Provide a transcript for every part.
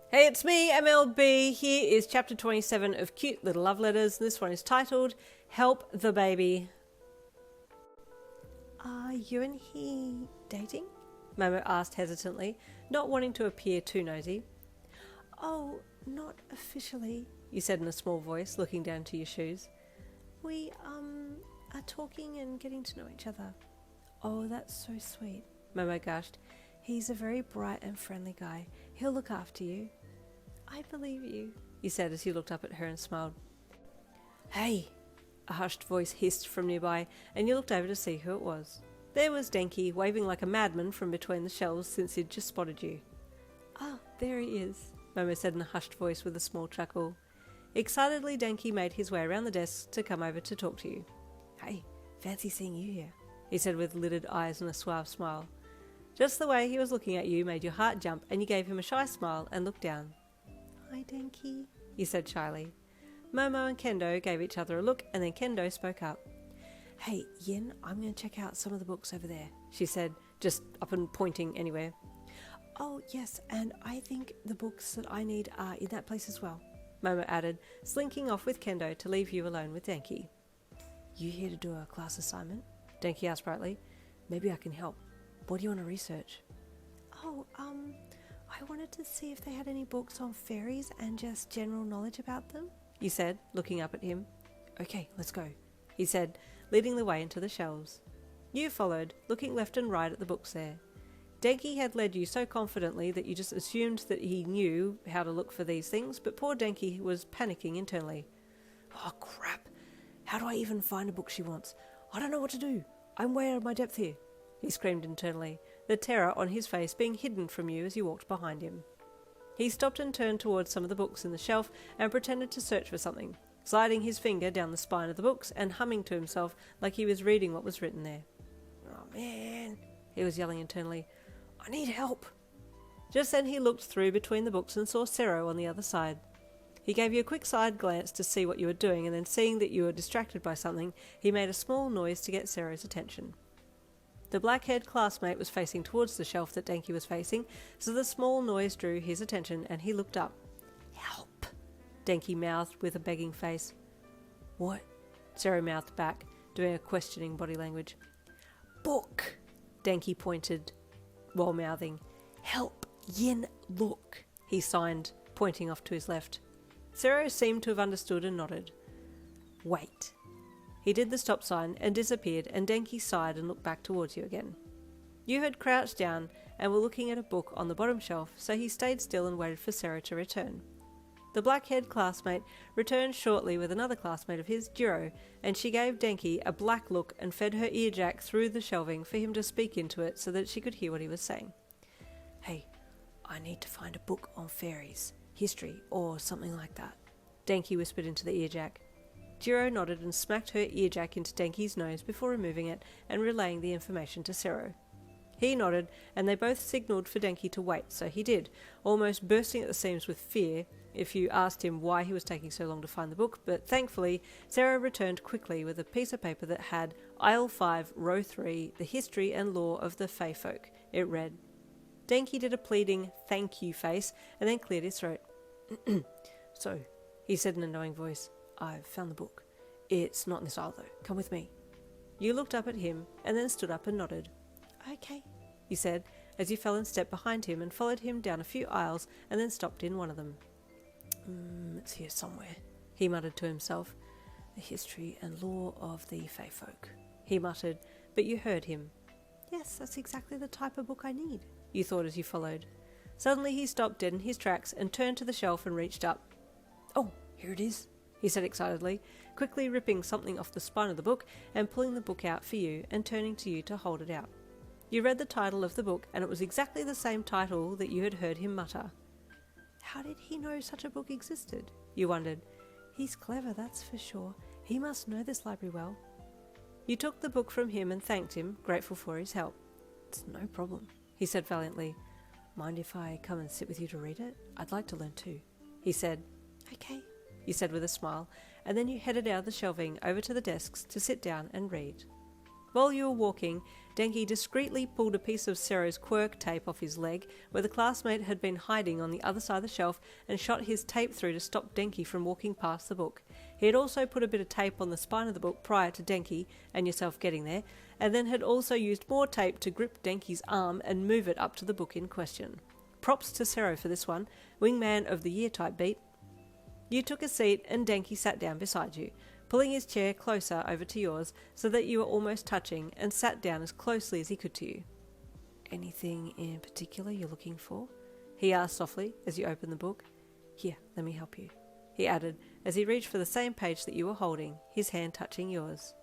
Hey, it's me, MLB. Here is chapter 27 of Cute Little Love Letters. This one is titled, Help the Baby. Are you and he dating? Momo asked hesitantly, not wanting to appear too nosy. Oh, not officially, you said in a small voice, looking down to your shoes. We, are talking and getting to know each other. Oh, that's so sweet, Momo gushed. He's a very bright and friendly guy. He'll look after you. I believe you, he said as he looked up at her and smiled. Hey, a hushed voice hissed from nearby, and you looked over to see who it was. There was Denki, waving like a madman from between the shelves since he'd just spotted you. Ah, there he is, Momo said in a hushed voice with a small chuckle. Excitedly, Denki made his way around the desk to come over to talk to you. Hey, fancy seeing you here, he said with lidded eyes and a suave smile. Just the way he was looking at you made your heart jump, and you gave him a shy smile and looked down. Hi, Denki, you said shyly. Momo and Kendo gave each other a look, and then Kendo spoke up. Hey, Yin, I'm going to check out some of the books over there, she said, just up and pointing anywhere. Oh, yes, and I think the books that I need are in that place as well, Momo added, slinking off with Kendo to leave you alone with Denki. You here to do a class assignment? Denki asked brightly. Maybe I can help. What do you want to research? Oh, I wanted to see if they had any books on fairies and just general knowledge about them, you said, looking up at him. Okay, let's go, he said, leading the way into the shelves. You followed, looking left and right at the books there. Denki had led you so confidently that you just assumed that he knew how to look for these things, but poor Denki was panicking internally. Oh, crap. How do I even find a book she wants? I don't know what to do. I'm way out of my depth here, he screamed internally, the terror on his face being hidden from you as you walked behind him. He stopped and turned towards some of the books in the shelf and pretended to search for something, sliding his finger down the spine of the books and humming to himself like he was reading what was written there. Oh man, he was yelling internally. I need help. Just then he looked through between the books and saw Sero on the other side. He gave you a quick side glance to see what you were doing, and then seeing that you were distracted by something, he made a small noise to get Sero's attention. The black-haired classmate was facing towards the shelf that Denki was facing, so the small noise drew his attention and he looked up. Help, Denki mouthed with a begging face. What? Sero mouthed back, doing a questioning body language. Book, Denki pointed while mouthing. Help, Yin, look, he signed, pointing off to his left. Sero seemed to have understood and nodded. Wait. He did the stop sign and disappeared, and Denki sighed and looked back towards you again. You had crouched down and were looking at a book on the bottom shelf, so he stayed still and waited for Sero to return. The black-haired classmate returned shortly with another classmate of his, Jirou, and she gave Denki a black look and fed her earjack through the shelving for him to speak into it so that she could hear what he was saying. Hey, I need to find a book on fairies, history, or something like that, Denki whispered into the earjack. Jirou nodded and smacked her earjack into Denki's nose before removing it and relaying the information to Sero. He nodded, and they both signalled for Denki to wait, so he did, almost bursting at the seams with fear if you asked him why he was taking so long to find the book, but thankfully Sero returned quickly with a piece of paper that had Aisle 5, Row 3, The History and Lore of the Fae Folk. It read. Denki did a pleading thank you face and then cleared his throat. So, he said in a knowing voice, I've found the book. It's not in this aisle though. Come with me. You looked up at him and then stood up and nodded. Okay, he said as you fell in step behind him and followed him down a few aisles and then stopped in one of them. It's here somewhere, he muttered to himself. The history and lore of the Fae Folk, he muttered, but you heard him. Yes, that's exactly the type of book I need, you thought as you followed. Suddenly he stopped dead in his tracks and turned to the shelf and reached up. Oh, here it is, he said excitedly, quickly ripping something off the spine of the book and pulling the book out for you and turning to you to hold it out. You read the title of the book, and it was exactly the same title that you had heard him mutter. How did he know such a book existed? You wondered. He's clever, that's for sure. He must know this library well. You took the book from him and thanked him, grateful for his help. It's no problem, he said valiantly. Mind if I come and sit with you to read it? I'd like to learn too, he said. Okay, you said with a smile, and then you headed out of the shelving over to the desks to sit down and read. While you were walking, Denki discreetly pulled a piece of Sero's quirk tape off his leg, where the classmate had been hiding on the other side of the shelf, and shot his tape through to stop Denki from walking past the book. He had also put a bit of tape on the spine of the book prior to Denki and yourself getting there, and then had also used more tape to grip Denki's arm and move it up to the book in question. Props to Sero for this one, wingman of the year type beat. You took a seat and Denki sat down beside you, pulling his chair closer over to yours so that you were almost touching, and sat down as closely as he could to you. "Anything in particular you're looking for?" he asked softly as you opened the book. "Here, let me help you," he added as he reached for the same page that you were holding, his hand touching yours.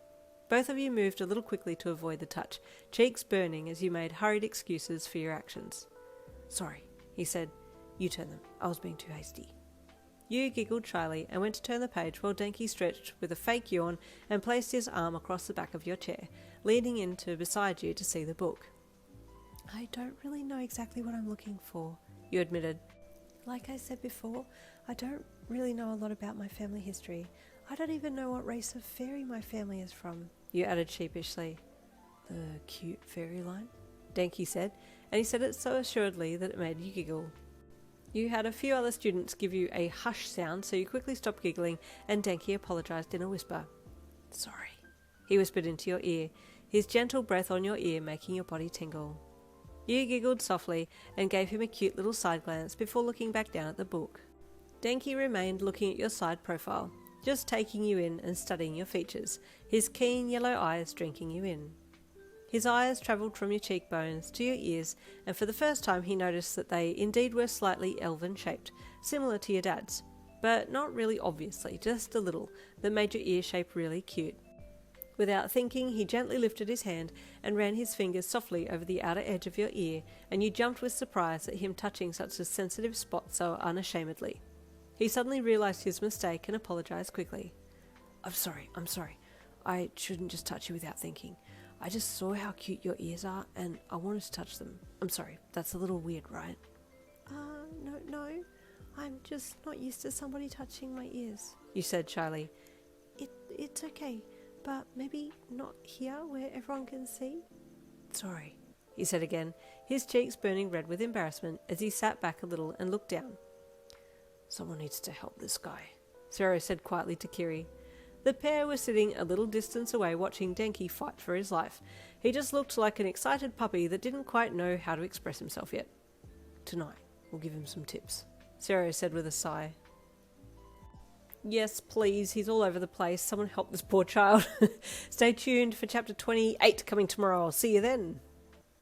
Both of you moved a little quickly to avoid the touch, cheeks burning as you made hurried excuses for your actions. "Sorry," he said. "You turn them. I was being too hasty." You giggled shyly and went to turn the page while Denki stretched with a fake yawn and placed his arm across the back of your chair, leaning into beside you to see the book. "I don't really know exactly what I'm looking for," you admitted. "Like I said before, I don't really know a lot about my family history. I don't even know what race of fairy my family is from," you added sheepishly. "The cute fairy line?" Denki said, and he said it so assuredly that it made you giggle. You had a few other students give you a hush sound, so you quickly stopped giggling, and Denki apologised in a whisper. "Sorry," he whispered into your ear, his gentle breath on your ear making your body tingle. You giggled softly and gave him a cute little side glance before looking back down at the book. Denki remained looking at your side profile, just taking you in and studying your features, his keen yellow eyes drinking you in. His eyes travelled from your cheekbones to your ears, and for the first time he noticed that they indeed were slightly elven-shaped, similar to your dad's, but not really obviously, just a little, that made your ear shape really cute. Without thinking, he gently lifted his hand and ran his fingers softly over the outer edge of your ear, and you jumped with surprise at him touching such a sensitive spot so unashamedly. He suddenly realised his mistake and apologised quickly. I'm sorry. I shouldn't just touch you without thinking. I just saw how cute your ears are, and I wanted to touch them. I'm sorry, that's a little weird, right?" No. I'm just not used to somebody touching my ears," you said shyly. It's okay, but maybe not here where everyone can see?" "Sorry," he said again, his cheeks burning red with embarrassment as he sat back a little and looked down. "Someone needs to help this guy," Sero said quietly to Kiri. The pair were sitting a little distance away watching Denki fight for his life. He just looked like an excited puppy that didn't quite know how to express himself yet. "Tonight, we'll give him some tips," Sero said with a sigh. "Yes, please, he's all over the place. Someone help this poor child." Stay tuned for chapter 28 coming tomorrow. I'll see you then.